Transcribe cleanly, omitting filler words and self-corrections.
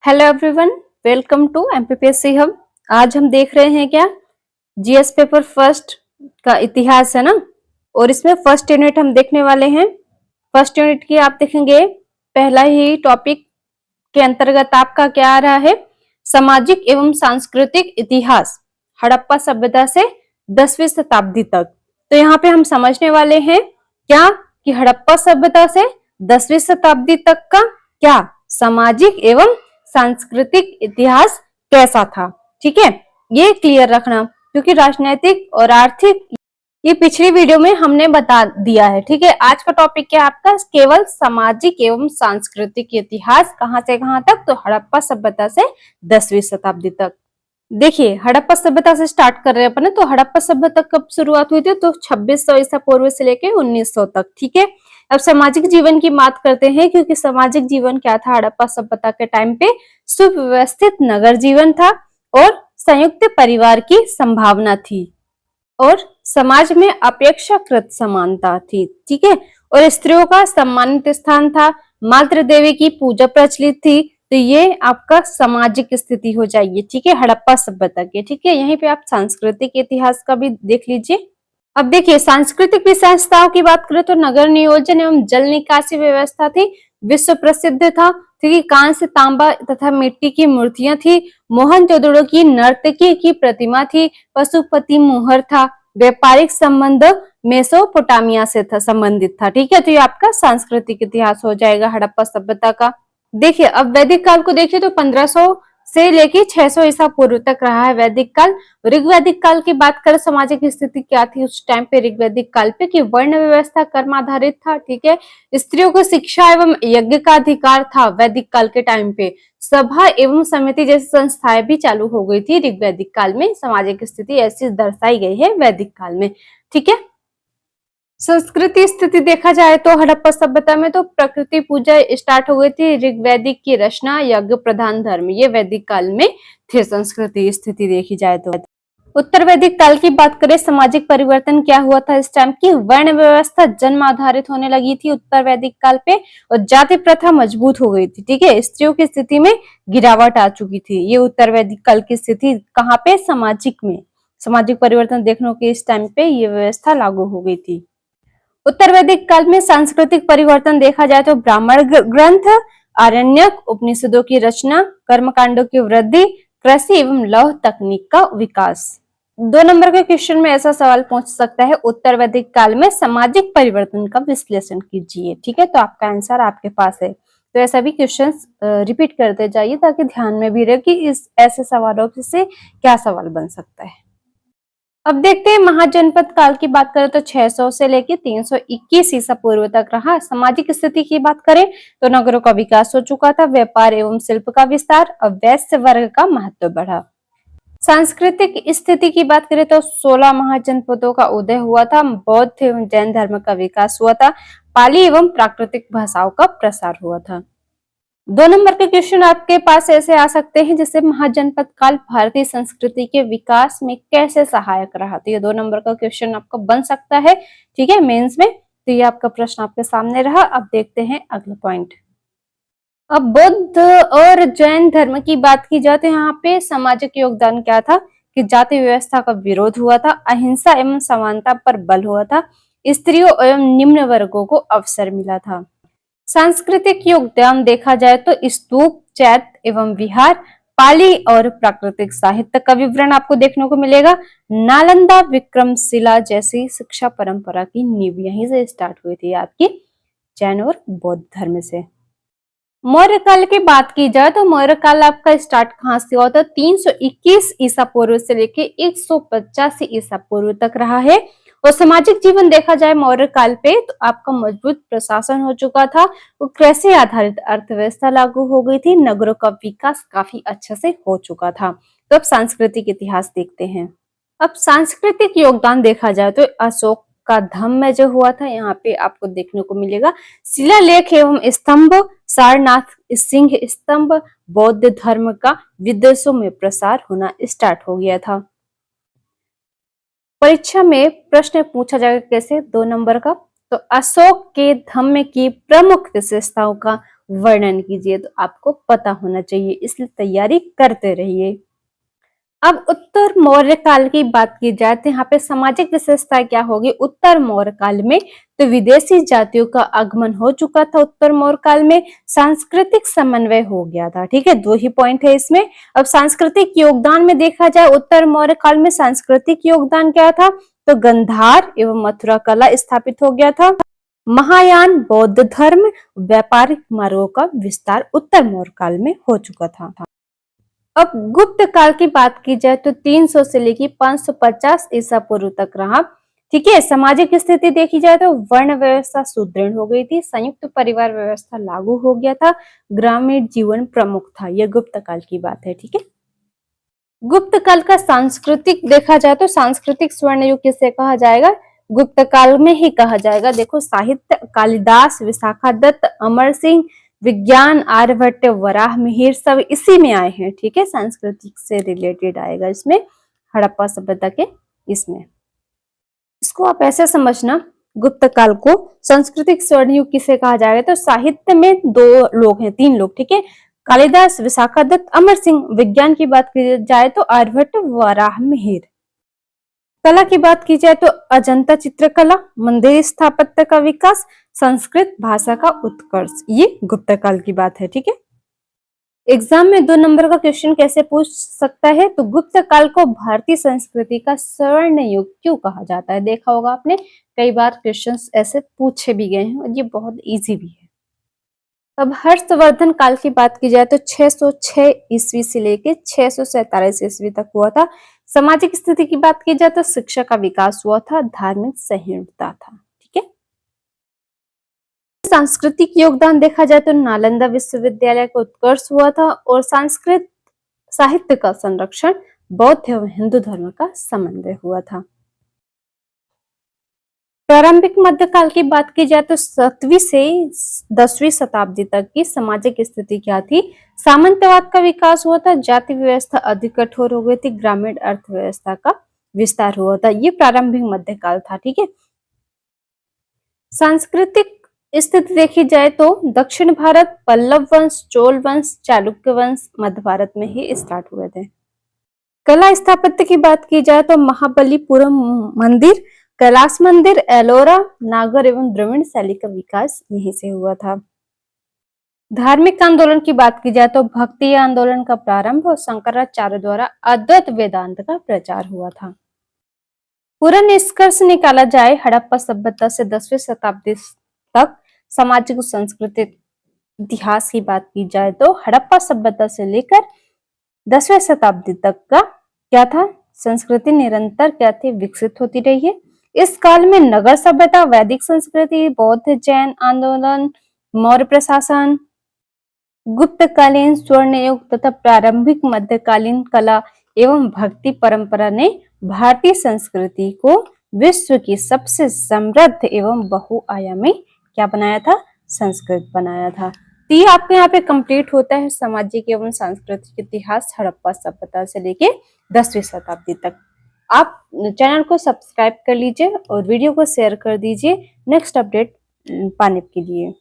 Hello everyone, welcome to MPPSC hub. आज हम देख रहे हैं क्या जीएस पेपर फर्स्ट का इतिहास है ना। और इसमें फर्स्ट यूनिट हम देखने वाले हैं। फर्स्ट यूनिट की आप देखेंगे पहला ही टॉपिक के अंतर्गत आपका क्या आ रहा है, सामाजिक एवं सांस्कृतिक इतिहास हड़प्पा सभ्यता से 10वीं शताब्दी तक। तो यहाँ पे हम समझने वाले हैं क्या कि हड़प्पा सभ्यता से 10वीं शताब्दी तक का क्या सामाजिक एवं सांस्कृतिक इतिहास कैसा था। ठीक है, ये क्लियर रखना क्योंकि राजनीतिक और आर्थिक ये पिछली वीडियो में हमने बता दिया है। ठीक है, आज का टॉपिक क्या है आपका, केवल सामाजिक एवं सांस्कृतिक इतिहास कहां से कहां तक, तो हड़प्पा सभ्यता से 10वीं शताब्दी तक। देखिए हड़प्पा सभ्यता से स्टार्ट कर रहे हैं अपन। तो हड़प्पा सभ्यता कब शुरुआत हुई थी, तो 2600 ईसा पूर्व से लेके 1900 तक। ठीक है, अब सामाजिक जीवन की बात करते हैं क्योंकि सामाजिक जीवन क्या था हड़प्पा सभ्यता के टाइम पे, सुव्यवस्थित नगर जीवन था और संयुक्त परिवार की संभावना थी और समाज में अपेक्षाकृत समानता थी। ठीक है, और स्त्रियों का सम्मानित स्थान था, मातृ देवी की पूजा प्रचलित थी। तो ये आपका सामाजिक स्थिति हो जाएगी। ठीक है, हड़प्पा सभ्यता की। ठीक है, यहीं पे आप सांस्कृतिक इतिहास का भी देख लीजिए। अब देखिए सांस्कृतिक विशेषताओं की बात करें तो नगर नियोजन एवं जल निकासी व्यवस्था थी, विश्व प्रसिद्ध था। ठीक है, कांस्य, तांबा तथा मिट्टी की मूर्तियां थी, मोहनजोदड़ो की नर्तकी की प्रतिमा थी, पशुपति मोहर था, व्यापारिक संबंध मेसोपोटामिया से था संबंधित था। ठीक है, तो ये आपका सांस्कृतिक इतिहास हो जाएगा हड़प्पा सभ्यता का। देखिए अब वैदिक काल को देखिए तो 1500 से लेके 600 ईसा पूर्व तक रहा है वैदिक काल। ऋग्वैदिक काल की बात करें, सामाजिक स्थिति क्या थी उस टाइम पे ऋग्वैदिक काल पे, कि वर्ण व्यवस्था कर्म आधारित था। ठीक है, स्त्रियों को शिक्षा एवं यज्ञ का अधिकार था वैदिक काल के टाइम पे। सभा एवं समिति जैसी संस्थाएं भी चालू हो गई थी ऋग्वैदिक काल में। सामाजिक स्थिति ऐसी दर्शाई गई है वैदिक काल में। ठीक है, संस्कृति स्थिति देखा जाए तो हड़प्पा सभ्यता में तो प्रकृति पूजा स्टार्ट हो गई थी। ऋग्वैदिक की रचना यज्ञ प्रधान धर्म ये वैदिक काल में थे। संस्कृति स्थिति देखी जाए तो उत्तर वैदिक काल की बात करें, सामाजिक परिवर्तन क्या हुआ था इस टाइम की, वर्ण व्यवस्था जन्म आधारित होने लगी थी उत्तर वैदिक काल पे और जाति प्रथा मजबूत हो गई थी। ठीक है, स्त्रियों की स्थिति में गिरावट आ चुकी थी। ये उत्तर वैदिक काल की स्थिति कहाँ पे, सामाजिक में। सामाजिक परिवर्तन देखने के इस टाइम पे ये व्यवस्था लागू हो गई थी। उत्तर वैदिक काल में सांस्कृतिक परिवर्तन देखा जाए तो ब्राह्मण ग्रंथ, आरण्यक, उपनिषदों की रचना, कर्मकांडों की वृद्धि, कृषि एवं लौह तकनीक का विकास। 2 नंबर के क्वेश्चन में ऐसा सवाल पूछ सकता है, उत्तर वैदिक काल में सामाजिक परिवर्तन का विश्लेषण कीजिए। ठीक है, तो आपका आंसर आपके पास है। तो ऐसा भी क्वेश्चन रिपीट करते जाइए ताकि ध्यान में भी रहे कि इस ऐसे सवालों से क्या सवाल बन सकता है। अब देखते हैं महाजनपद काल की बात करें तो 600 से लेकर 321 ईसा पूर्व तक रहा। सामाजिक स्थिति की बात करें तो नगरों का विकास हो चुका था, व्यापार एवं शिल्प का विस्तार, अब वैश्य वर्ग का महत्व बढ़ा। सांस्कृतिक स्थिति की बात करें तो 16 महाजनपदों का उदय हुआ था, बौद्ध एवं जैन धर्म का विकास हुआ था, पाली एवं प्राकृतिक भाषाओं का प्रसार हुआ था। 2 नंबर के क्वेश्चन आपके पास ऐसे आ सकते हैं जैसे महाजनपद काल भारतीय संस्कृति के विकास में कैसे सहायक रहा। तो ये 2 नंबर का क्वेश्चन आपका बन सकता है। ठीक है, मेंस में। तो ये आपका प्रश्न आपके सामने रहा। अब देखते हैं अगला पॉइंट। अब बौद्ध और जैन धर्म की बात की जाए तो यहाँ पे सामाजिक योगदान क्या था कि जाति व्यवस्था का विरोध हुआ था, अहिंसा एवं समानता पर बल हुआ था, स्त्रियों एवं निम्न वर्गों को अवसर मिला था। सांस्कृतिक योगदान देखा जाए तो स्तूप, चैत्य एवं विहार, पाली और प्राकृतिक साहित्य का विवरण आपको देखने को मिलेगा। नालंदा, विक्रमशिला जैसी शिक्षा परंपरा की नींव यहीं से स्टार्ट हुई थी आपकी जैन और बौद्ध धर्म से। मौर्य काल की बात की जाए तो मौर्य काल आपका स्टार्ट कहां से हुआ था, 321 ईसा पूर्व से लेके 185 ईसा पूर्व तक रहा है। और सामाजिक जीवन देखा जाए मौर्य काल पे तो आपका मजबूत प्रशासन हो चुका था, कृषि आधारित अर्थव्यवस्था लागू हो गई थी, नगरों का विकास काफी अच्छे से हो चुका था। तो अब सांस्कृतिक इतिहास देखते हैं। अब सांस्कृतिक योगदान देखा जाए तो अशोक का धम्म जो हुआ था यहाँ पे आपको देखने को मिलेगा, शिलालेख एवं स्तंभ, सारनाथ सिंह स्तंभ, बौद्ध धर्म का विदेशों में प्रसार होना स्टार्ट हो गया था। परीक्षा में प्रश्न पूछा जाएगा कैसे, 2 नंबर का, तो अशोक के धम्म की प्रमुख विशेषताओं का वर्णन कीजिए। तो आपको पता होना चाहिए, इसलिए तैयारी करते रहिए। अब उत्तर मौर्य काल की बात की जाए तो यहाँ पे सामाजिक विशेषता क्या होगी उत्तर मौर्य काल में। तो विदेशी जातियों का आगमन हो चुका था उत्तर मौर्य काल में, सांस्कृतिक समन्वय हो गया था। ठीक है, 2 ही पॉइंट है इसमें। अब सांस्कृतिक योगदान में देखा जाए उत्तर मौर्य काल में सांस्कृतिक योगदान क्या था, तो गंधार एवं मथुरा कला स्थापित हो गया था। महायान बौद्ध धर्म, व्यापारिक मार्गों का विस्तार उत्तर मौर्य काल में हो चुका था। अब गुप्त काल की बात की जाए तो 300 से लेकर 550 ईसा पूर्व तक रहा। ठीक है, सामाजिक स्थिति देखी जाए तो वर्ण व्यवस्था सुदृढ़ हो गई थी, संयुक्त परिवार व्यवस्था लागू हो गया था, ग्रामीण जीवन प्रमुख था। यह गुप्त काल की बात है। ठीक है, गुप्त काल का सांस्कृतिक देखा जाए तो सांस्कृतिक स्वर्ण युग किसे कहा जाएगा, गुप्त काल में ही कहा जाएगा। देखो साहित्य कालिदास, विशाखादत्त, अमर सिंह, विज्ञान आर्यभट्ट, वराह मिहिर सब इसी में आए हैं। ठीक है, सांस्कृतिक से रिलेटेड आएगा इसमें, हड़प्पा सभ्यता के इसमें। इसको आप ऐसे समझना, गुप्त काल को सांस्कृतिक स्वर्ण युग किसे कहा जाएगा, तो साहित्य में 2 लोग हैं, 3 लोग। ठीक है, कालिदास, विशाखादत्त, अमर सिंह। विज्ञान की बात की जाए तो आर्यभट्ट, वराह मिहिर। कला की बात की जाए तो अजंता चित्रकला, मंदिर स्थापत्य का विकास, संस्कृत भाषा का उत्कर्ष, ये गुप्त काल की बात है। ठीक है, एग्जाम में 2 नंबर का क्वेश्चन कैसे पूछ सकता है, तो गुप्त काल को भारतीय संस्कृति का स्वर्ण युग क्यों कहा जाता है। देखा होगा आपने, कई बार क्वेश्चंस ऐसे पूछे भी गए हैं और ये बहुत इजी भी है। अब हर्षवर्धन काल की बात की जाए तो 606 ईस्वी से लेके 647 ईस्वी तक हुआ था। सामाजिक स्थिति की बात की जाए तो शिक्षा का विकास हुआ था, धार्मिक सहिष्णुता था। ठीक है, सांस्कृतिक योगदान देखा जाए तो नालंदा विश्वविद्यालय का उत्कर्ष हुआ था और संस्कृत साहित्य का संरक्षण, बौद्ध एवं हिंदू धर्म का समन्वय हुआ था। प्रारंभिक मध्यकाल की बात की जाए तो 7वीं से 10वीं शताब्दी तक की सामाजिक स्थिति क्या थी, सामंतवाद का विकास हुआ था, जाति व्यवस्था अधिक कठोर हो गई थी, ग्रामीण अर्थव्यवस्था का विस्तार हुआ था। ये प्रारंभिक मध्यकाल था। ठीक है, सांस्कृतिक स्थिति देखी जाए तो दक्षिण भारत, पल्लव वंश, चोल वंश, चालुक्य वंश मध्य भारत में ही स्टार्ट हुए थे। कला स्थापत्य की बात की जाए तो महाबलीपुरम मंदिर, कैलाश मंदिर, एलोरा, नागर एवं द्रविड़ शैली का विकास यहीं से हुआ था। धार्मिक आंदोलन की बात की जाए तो भक्ति आंदोलन का प्रारंभ और शंकराचार्य द्वारा अद्वैत वेदांत का प्रचार हुआ था। पूरा निष्कर्ष निकाला जाए हड़प्पा सभ्यता से 10वीं शताब्दी तक सामाजिक सांस्कृतिक इतिहास की बात की जाए तो हड़प्पा सभ्यता से लेकर 10वीं शताब्दी तक का क्या था, संस्कृति निरंतर क्या थी, विकसित होती रही है। इस काल में नगर सभ्यता, वैदिक संस्कृति, बौद्ध जैन आंदोलन, मौर्य प्रशासन, गुप्तकालीन स्वर्ण युग तथा प्रारंभिक मध्यकालीन कला एवं भक्ति परंपरा ने भारतीय संस्कृति को विश्व की सबसे समृद्ध एवं बहुआयामी क्या बनाया था, संस्कृत बनाया था। तो ये आपके यहाँ पे कंप्लीट होता है सामाजिक एवं सांस्कृतिक इतिहास हड़प्पा सभ्यता से लेके 10वीं शताब्दी तक। आप चैनल को सब्सक्राइब कर लीजिए और वीडियो को शेयर कर दीजिए नेक्स्ट अपडेट पाने के लिए।